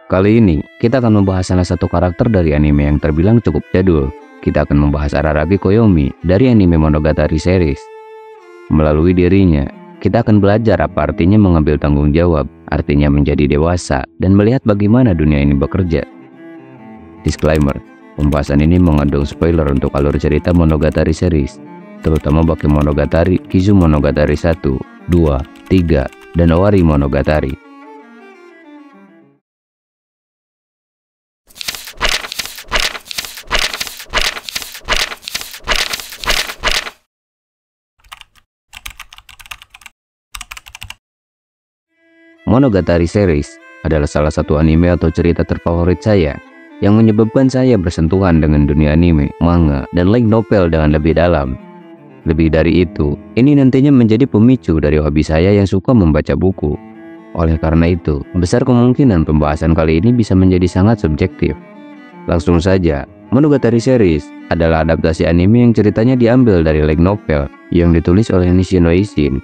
Kali ini, kita akan membahas salah satu karakter dari anime yang terbilang cukup jadul. Kita akan membahas Araragi Koyomi dari anime Monogatari series. Melalui dirinya, kita akan belajar apa artinya mengambil tanggung jawab, artinya menjadi dewasa, dan melihat bagaimana dunia ini bekerja. Disclaimer, pembahasan ini mengandung spoiler untuk alur cerita Monogatari series, terutama bagi Monogatari, Kizumonogatari 1, 2, 3, dan Owari Monogatari. Monogatari series adalah salah satu anime atau cerita terfavorit saya yang menyebabkan saya bersentuhan dengan dunia anime, manga, dan light novel dengan lebih dalam. Lebih dari itu, ini nantinya menjadi pemicu dari hobi saya yang suka membaca buku. Oleh karena itu, besar kemungkinan pembahasan kali ini bisa menjadi sangat subjektif. Langsung saja, Monogatari series adalah adaptasi anime yang ceritanya diambil dari light novel yang ditulis oleh Nishino Ishin.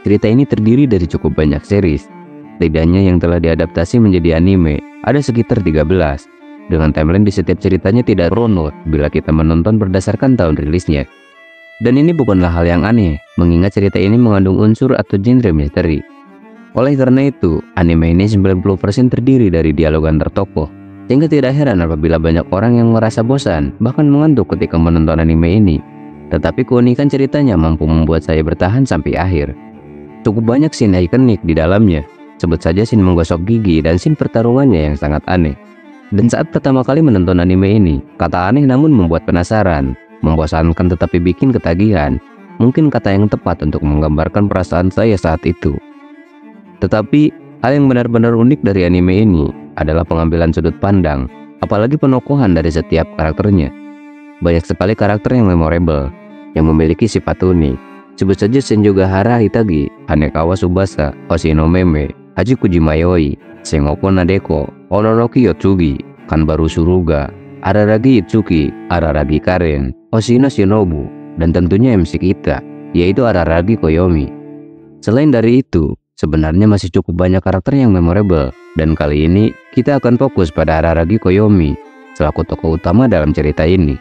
Cerita ini terdiri dari cukup banyak series. Setidaknya yang telah diadaptasi menjadi anime ada sekitar 13, dengan timeline di setiap ceritanya tidak runut bila kita menonton berdasarkan tahun rilisnya. Dan ini bukanlah hal yang aneh, mengingat cerita ini mengandung unsur atau genre misteri. Oleh karena itu, anime ini 90% terdiri dari dialog antar tokoh, sehingga tidak heran apabila banyak orang yang merasa bosan, bahkan mengantuk ketika menonton anime ini. Tetapi keunikan ceritanya mampu membuat saya bertahan sampai akhir. Cukup banyak scene ikonik di dalamnya. Sebut saja scene menggosok gigi dan scene pertarungannya yang sangat aneh. Dan saat pertama kali menonton anime ini, kata aneh namun membuat penasaran, membosankan tetapi bikin ketagihan. Mungkin kata yang tepat untuk menggambarkan perasaan saya saat itu. Tetapi, hal yang benar-benar unik dari anime ini adalah pengambilan sudut pandang, apalagi penokohan dari setiap karakternya. Banyak sekali karakter yang memorable, yang memiliki sifat unik. Sebut saja Senjogahara Hitagi, Hanekawa Tsubasa, Hoshino Meme, Hachikuji Mayoi, Sengoku Nadeko, Ononoki Yotsugi, Kanbaru Suruga, Araragi Itsuki, Araragi Karen, Hoshino Shinobu, dan tentunya MC kita, yaitu Araragi Koyomi. Selain dari itu, sebenarnya masih cukup banyak karakter yang memorable, dan kali ini kita akan fokus pada Araragi Koyomi selaku tokoh utama dalam cerita ini.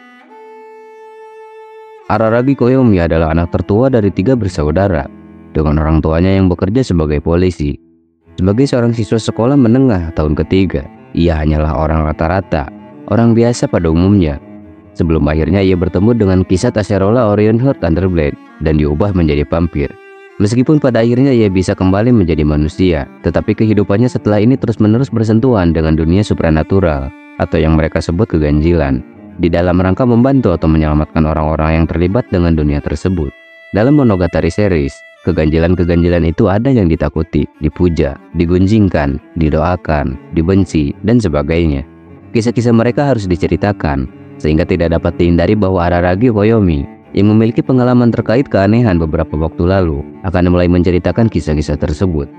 Araragi Koyomi adalah anak tertua dari 3 bersaudara, dengan orang tuanya yang bekerja sebagai polisi. Sebagai seorang siswa sekolah menengah tahun ketiga, ia hanyalah orang rata-rata, orang biasa pada umumnya. Sebelum akhirnya ia bertemu dengan kisah Acerola Orion Heart Thunderblade dan diubah menjadi vampir. Meskipun pada akhirnya ia bisa kembali menjadi manusia, tetapi kehidupannya setelah ini terus-menerus bersentuhan dengan dunia supranatural atau yang mereka sebut keganjilan, di dalam rangka membantu atau menyelamatkan orang-orang yang terlibat dengan dunia tersebut. Dalam Monogatari series, keganjilan-keganjilan itu ada yang ditakuti, dipuja, digunjingkan, didoakan, dibenci, dan sebagainya. Kisah-kisah mereka harus diceritakan, sehingga tidak dapat dihindari bahwa Araragi Koyomi yang memiliki pengalaman terkait keanehan beberapa waktu lalu akan mulai menceritakan kisah-kisah tersebut.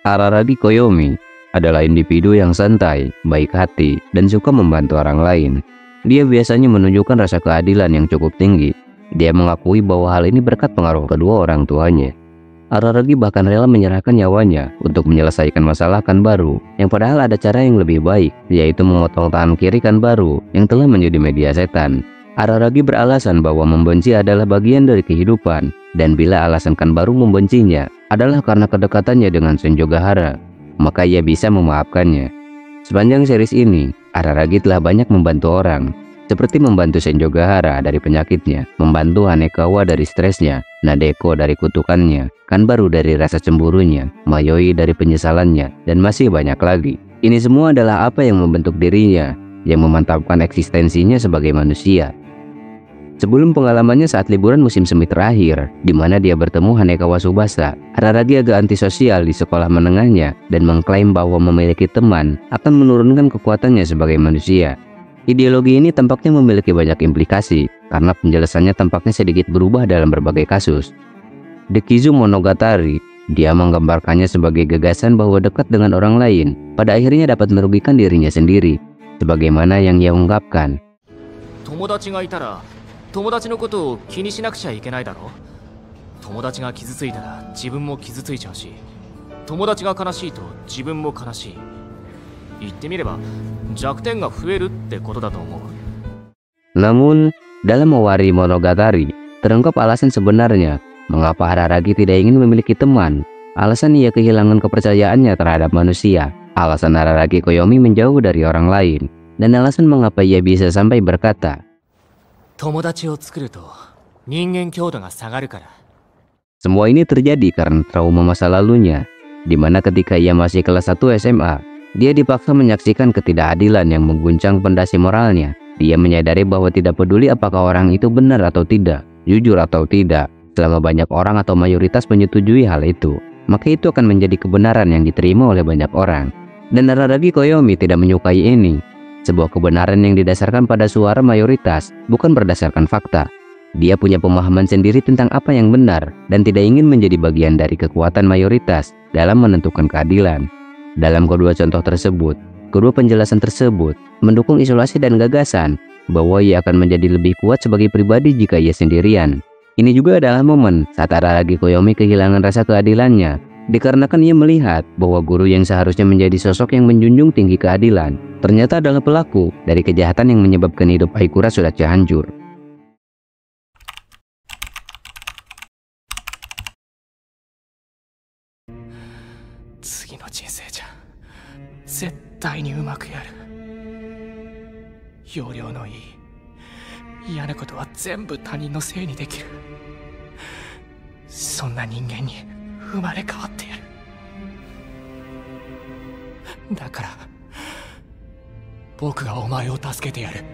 Araragi Koyomi adalah individu yang santai, baik hati, dan suka membantu orang lain. Dia biasanya menunjukkan rasa keadilan yang cukup tinggi. Dia mengakui bahwa hal ini berkat pengaruh kedua orang tuanya. Araragi bahkan rela menyerahkan nyawanya untuk menyelesaikan masalah Kanbaru, yang padahal ada cara yang lebih baik, yaitu memotong tangan kiri Kanbaru yang telah menjadi media setan. Araragi beralasan bahwa membenci adalah bagian dari kehidupan, dan bila alasan Kanbaru membencinya adalah karena kedekatannya dengan Senjogahara, maka ia bisa memaafkannya. Sepanjang series ini, Araragi telah banyak membantu orang, seperti membantu Senjogahara dari penyakitnya, membantu Hanekawa dari stresnya, Nadeko dari kutukannya, Kanbaru dari rasa cemburunya, Mayoi dari penyesalannya, dan masih banyak lagi. Ini semua adalah apa yang membentuk dirinya, yang memantapkan eksistensinya sebagai manusia. Sebelum pengalamannya saat liburan musim semi terakhir, di mana dia bertemu Hanekawa Tsubasa, Araragi agak antisosial di sekolah menengahnya dan mengklaim bahwa memiliki teman akan menurunkan kekuatannya sebagai manusia. Ideologi ini tampaknya memiliki banyak implikasi, karena penjelasannya tampaknya sedikit berubah dalam berbagai kasus. Di Kizumonogatari, dia menggambarkannya sebagai gagasan bahwa dekat dengan orang lain pada akhirnya dapat merugikan dirinya sendiri, sebagaimana yang ia ungkapkan. 友達がいたら友達のことを気にしなくちゃいけないだろ。友達が傷ついたら自分も傷ついちゃうし、友達が悲しいと自分も悲しい。言ってみれば弱点が増えるってことだと思う。 Namun, dalam Owari Monogatari, terungkap alasan sebenarnya mengapa Araragi tidak ingin memiliki teman. Alasan ia kehilangan kepercayaannya terhadap manusia, alasan Araragi Koyomi menjauh dari orang lain, dan alasan mengapa ia bisa sampai berkata, 友達を作ると人間強度が下がるから。 semua ini terjadi karena trauma masa lalunya, di mana ketika ia masih kelas 1 SMA, dia dipaksa menyaksikan ketidakadilan yang mengguncang pondasi moralnya. Dia menyadari bahwa tidak peduli apakah orang itu benar atau tidak, jujur atau tidak, selama banyak orang atau mayoritas menyetujui hal itu, maka itu akan menjadi kebenaran yang diterima oleh banyak orang. Dan Araragi Koyomi tidak menyukai ini. Sebuah kebenaran yang didasarkan pada suara mayoritas, bukan berdasarkan fakta. Dia punya pemahaman sendiri tentang apa yang benar dan tidak ingin menjadi bagian dari kekuatan mayoritas dalam menentukan keadilan. Dalam kedua contoh tersebut, kedua penjelasan tersebut mendukung isolasi dan gagasan bahwa ia akan menjadi lebih kuat sebagai pribadi jika ia sendirian. Ini juga adalah momen saat Araragi Koyomi kehilangan rasa keadilannya, dikarenakan ia melihat bahwa guru yang seharusnya menjadi sosok yang menjunjung tinggi keadilan ternyata adalah pelaku dari kejahatan yang menyebabkan hidup Aikura sudah hancur. 次の人生じゃ絶対にうまくやる。要領のいい嫌なことは全部他人のせいにできる。そんな人間に生まれ変わってやる。だから僕がお前を助けてやる。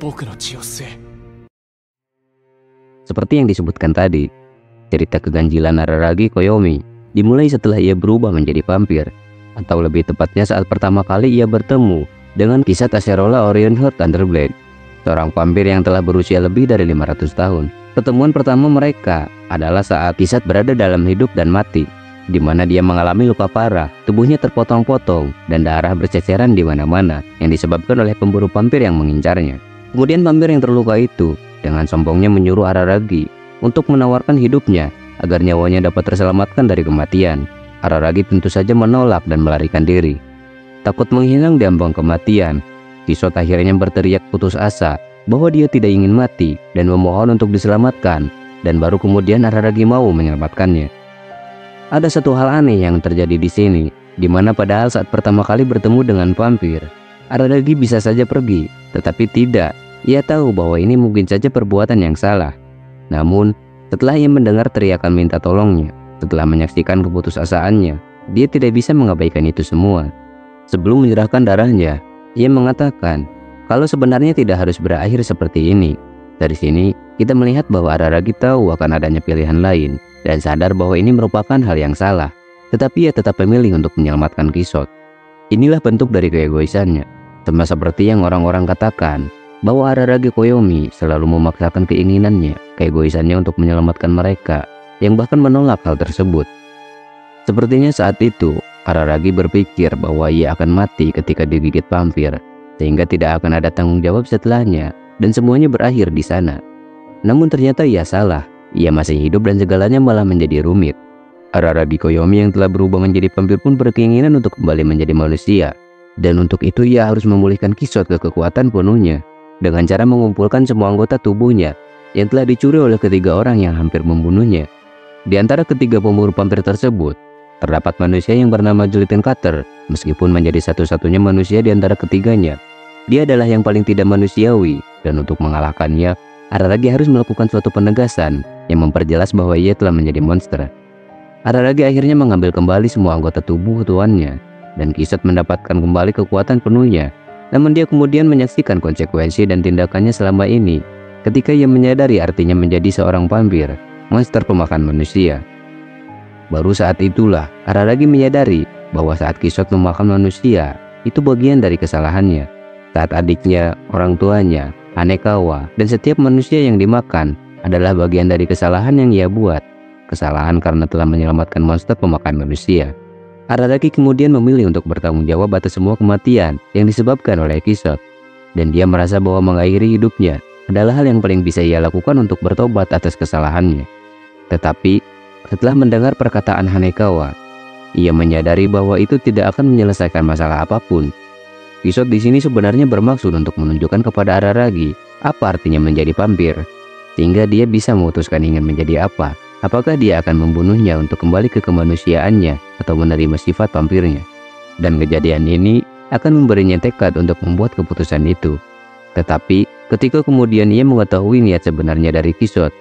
僕の血を吸え。 Seperti yang disebutkan tadi, cerita keganjilan Araragi Koyomi dimulai setelah ia berubah menjadi vampir, atau lebih tepatnya saat pertama kali ia bertemu dengan kisah Acerola Orion Heart Thunderblade, seorang vampir yang telah berusia lebih dari 500 tahun. Pertemuan pertama mereka adalah saat Kisat berada dalam hidup dan mati, di mana dia mengalami luka parah, tubuhnya terpotong-potong, dan darah berceceran di mana-mana yang disebabkan oleh pemburu vampir yang mengincarnya. Kemudian vampir yang terluka itu dengan sombongnya menyuruh Araragi untuk menawarkan hidupnya agar nyawanya dapat terselamatkan dari kematian. Araragi tentu saja menolak dan melarikan diri. Takut menghilang di ambang kematian, Kisot akhirnya berteriak putus asa bahwa dia tidak ingin mati dan memohon untuk diselamatkan, dan baru kemudian Araragi mau menyelamatkannya. Ada satu hal aneh yang terjadi di sini, di mana padahal saat pertama kali bertemu dengan vampir, Araragi bisa saja pergi, tetapi tidak. Ia tahu bahwa ini mungkin saja perbuatan yang salah. Namun, setelah ia mendengar teriakan minta tolongnya, setelah menyaksikan keputusasaannya, dia tidak bisa mengabaikan itu semua. Sebelum menyerahkan darahnya, ia mengatakan kalau sebenarnya tidak harus berakhir seperti ini. Dari sini, kita melihat bahwa Araragi tahu akan adanya pilihan lain dan sadar bahwa ini merupakan hal yang salah. Tetapi ia tetap memilih untuk menyelamatkan Kisot. Inilah bentuk dari keegoisannya. Sama seperti yang orang-orang katakan bahwa Araragi Koyomi selalu memaksakan keinginannya, keegoisannya untuk menyelamatkan mereka, yang bahkan menolak hal tersebut. Sepertinya saat itu, Araragi berpikir bahwa ia akan mati ketika digigit vampir, sehingga tidak akan ada tanggung jawab setelahnya, dan semuanya berakhir di sana. Namun ternyata ia salah, ia masih hidup dan segalanya malah menjadi rumit. Araragi Koyomi yang telah berubah menjadi vampir pun berkeinginan untuk kembali menjadi manusia, dan untuk itu ia harus memulihkan Kisot ke kekuatan penuhnya, dengan cara mengumpulkan semua anggota tubuhnya yang telah dicuri oleh ketiga orang yang hampir membunuhnya. Di antara ketiga pemburu vampir tersebut, terdapat manusia yang bernama Juliten Cutter. Meskipun menjadi satu-satunya manusia di antara ketiganya, dia adalah yang paling tidak manusiawi, dan untuk mengalahkannya, Araragi harus melakukan suatu penegasan yang memperjelas bahwa ia telah menjadi monster. Araragi akhirnya mengambil kembali semua anggota tubuh tuannya, dan Kisot mendapatkan kembali kekuatan penuhnya. Namun dia kemudian menyaksikan konsekuensi dan tindakannya selama ini ketika ia menyadari artinya menjadi seorang vampir, monster pemakan manusia. Baru saat itulah Araragi menyadari bahwa saat Kisot memakan manusia, itu bagian dari kesalahannya. Saat adiknya, orang tuanya, Hanekawa, dan setiap manusia yang dimakan adalah bagian dari kesalahan yang ia buat. Kesalahan karena telah menyelamatkan monster pemakan manusia. Araragi kemudian memilih untuk bertanggung jawab atas semua kematian yang disebabkan oleh Kisot, dan dia merasa bahwa mengakhiri hidupnya adalah hal yang paling bisa ia lakukan untuk bertobat atas kesalahannya. Tetapi setelah mendengar perkataan Hanekawa, ia menyadari bahwa itu tidak akan menyelesaikan masalah apapun. Kisot di sini sebenarnya bermaksud untuk menunjukkan kepada Araragi apa artinya menjadi vampir, sehingga dia bisa memutuskan ingin menjadi apa. Apakah dia akan membunuhnya untuk kembali ke kemanusiaannya atau menerima sifat vampirnya. Dan kejadian ini akan memberinya tekad untuk membuat keputusan itu. Tetapi ketika kemudian ia mengetahui niat sebenarnya dari Kisot,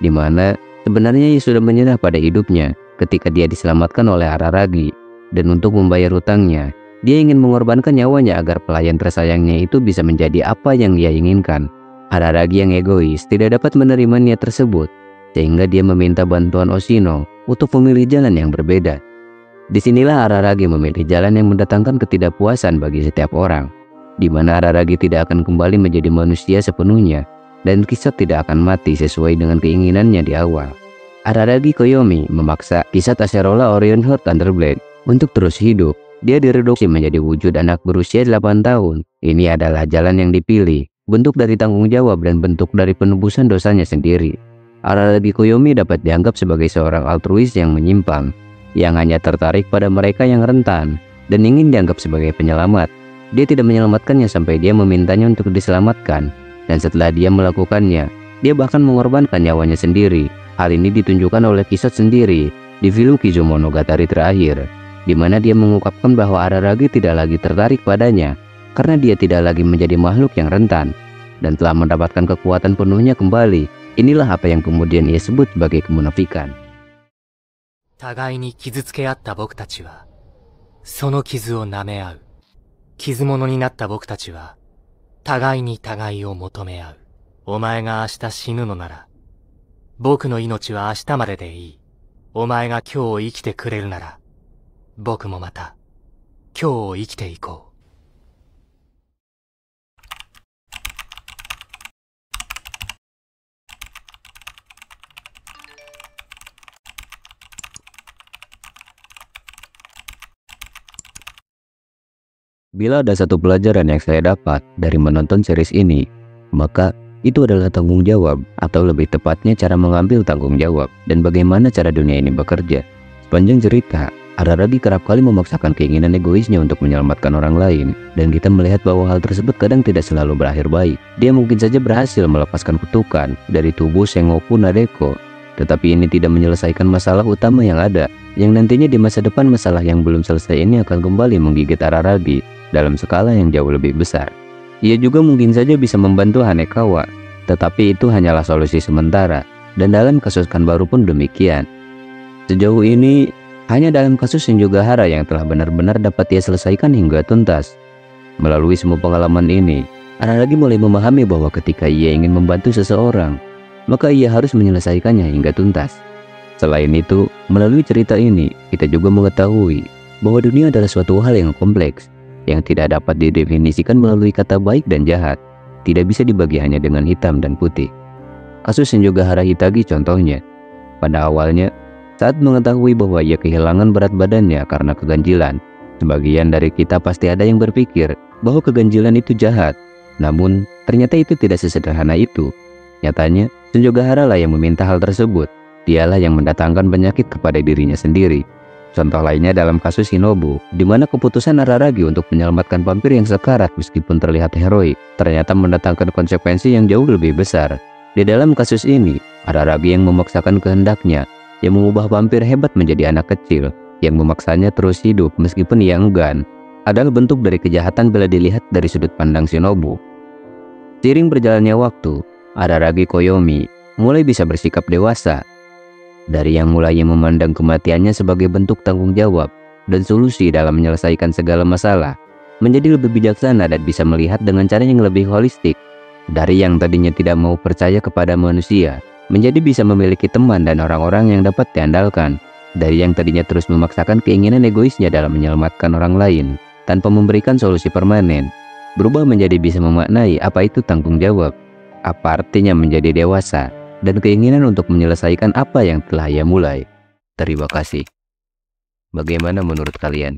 di mana sebenarnya ia sudah menyerah pada hidupnya ketika dia diselamatkan oleh Araragi, dan untuk membayar hutangnya, dia ingin mengorbankan nyawanya agar pelayan tersayangnya itu bisa menjadi apa yang dia inginkan. Araragi yang egois tidak dapat menerima niat tersebut, sehingga dia meminta bantuan Oshino untuk memilih jalan yang berbeda. Disinilah Araragi memilih jalan yang mendatangkan ketidakpuasan bagi setiap orang, di mana Araragi tidak akan kembali menjadi manusia sepenuhnya, dan Kisot tidak akan mati sesuai dengan keinginannya di awal. Araragi Koyomi memaksa Kisot Acerola Orion Heart Thunderblade untuk terus hidup. Dia direduksi menjadi wujud anak berusia 8 tahun. Ini adalah jalan yang dipilih, bentuk dari tanggung jawab dan bentuk dari penebusan dosanya sendiri. Araragi Koyomi dapat dianggap sebagai seorang altruis yang menyimpang, yang hanya tertarik pada mereka yang rentan, dan ingin dianggap sebagai penyelamat. Dia tidak menyelamatkannya sampai dia memintanya untuk diselamatkan, dan setelah dia melakukannya, dia bahkan mengorbankan nyawanya sendiri. Hal ini ditunjukkan oleh Kisot sendiri di film Kizumonogatari terakhir, di mana dia mengungkapkan bahwa Araragi tidak lagi tertarik padanya karena dia tidak lagi menjadi makhluk yang rentan dan telah mendapatkan kekuatan penuhnya kembali. Inilah apa yang kemudian ia sebut sebagai kemunafikan. 互いに傷つけ合った僕たちは、その傷を舐め合う。傷物になった僕たちは、互いに互いを求め合う。お前が明日死ぬのなら、僕の命は明日まででいい。お前が今日生きてくれるなら、僕もまた今日を生きていこう。Bila ada satu pelajaran yang saya dapat dari menonton series ini, maka itu adalah tanggung jawab, atau lebih tepatnya cara mengambil tanggung jawab dan bagaimana cara dunia ini bekerja. Sepanjang cerita, Araragi kerap kali memaksakan keinginan egoisnya untuk menyelamatkan orang lain, dan kita melihat bahwa hal tersebut kadang tidak selalu berakhir baik. Dia mungkin saja berhasil melepaskan kutukan dari tubuh Sengoku Nadeko, tetapi ini tidak menyelesaikan masalah utama yang ada, yang nantinya di masa depan masalah yang belum selesai ini akan kembali menggigit Araragi dalam skala yang jauh lebih besar. Ia juga mungkin saja bisa membantu Hanekawa, tetapi itu hanyalah solusi sementara, dan dalam kasus Kanbaru pun demikian. Sejauh ini, hanya dalam kasus Shinjogahara yang telah benar-benar dapat ia selesaikan hingga tuntas. Melalui semua pengalaman ini, Araragi mulai memahami bahwa ketika ia ingin membantu seseorang, maka ia harus menyelesaikannya hingga tuntas. Selain itu, melalui cerita ini, kita juga mengetahui bahwa dunia adalah suatu hal yang kompleks, yang tidak dapat didefinisikan melalui kata baik dan jahat, tidak bisa dibagi hanya dengan hitam dan putih. Kasus Shinjogahara Hitagi contohnya. Pada awalnya, saat mengetahui bahwa ia kehilangan berat badannya karena keganjilan, sebagian dari kita pasti ada yang berpikir bahwa keganjilan itu jahat. Namun, ternyata itu tidak sesederhana itu. Nyatanya, Shinjogahara lah yang meminta hal tersebut. Dialah yang mendatangkan penyakit kepada dirinya sendiri. Contoh lainnya dalam kasus Shinobu, di mana keputusan Araragi untuk menyelamatkan vampir yang sekarat meskipun terlihat heroik, ternyata mendatangkan konsekuensi yang jauh lebih besar. Di dalam kasus ini, Araragi yang memaksakan kehendaknya, yang mengubah vampir hebat menjadi anak kecil, yang memaksanya terus hidup meskipun ia enggan, adalah bentuk dari kejahatan bila dilihat dari sudut pandang Shinobu. Seiring berjalannya waktu, Araragi Koyomi mulai bisa bersikap dewasa. Dari yang mulanya memandang kematiannya sebagai bentuk tanggung jawab dan solusi dalam menyelesaikan segala masalah, menjadi lebih bijaksana dan bisa melihat dengan cara yang lebih holistik. Dari yang tadinya tidak mau percaya kepada manusia, menjadi bisa memiliki teman dan orang-orang yang dapat diandalkan. Dari yang tadinya terus memaksakan keinginan egoisnya dalam menyelamatkan orang lain, tanpa memberikan solusi permanen, berubah menjadi bisa memaknai apa itu tanggung jawab, apa artinya menjadi dewasa, dan keinginan untuk menyelesaikan apa yang telah ia mulai. Terima kasih. Bagaimana menurut kalian?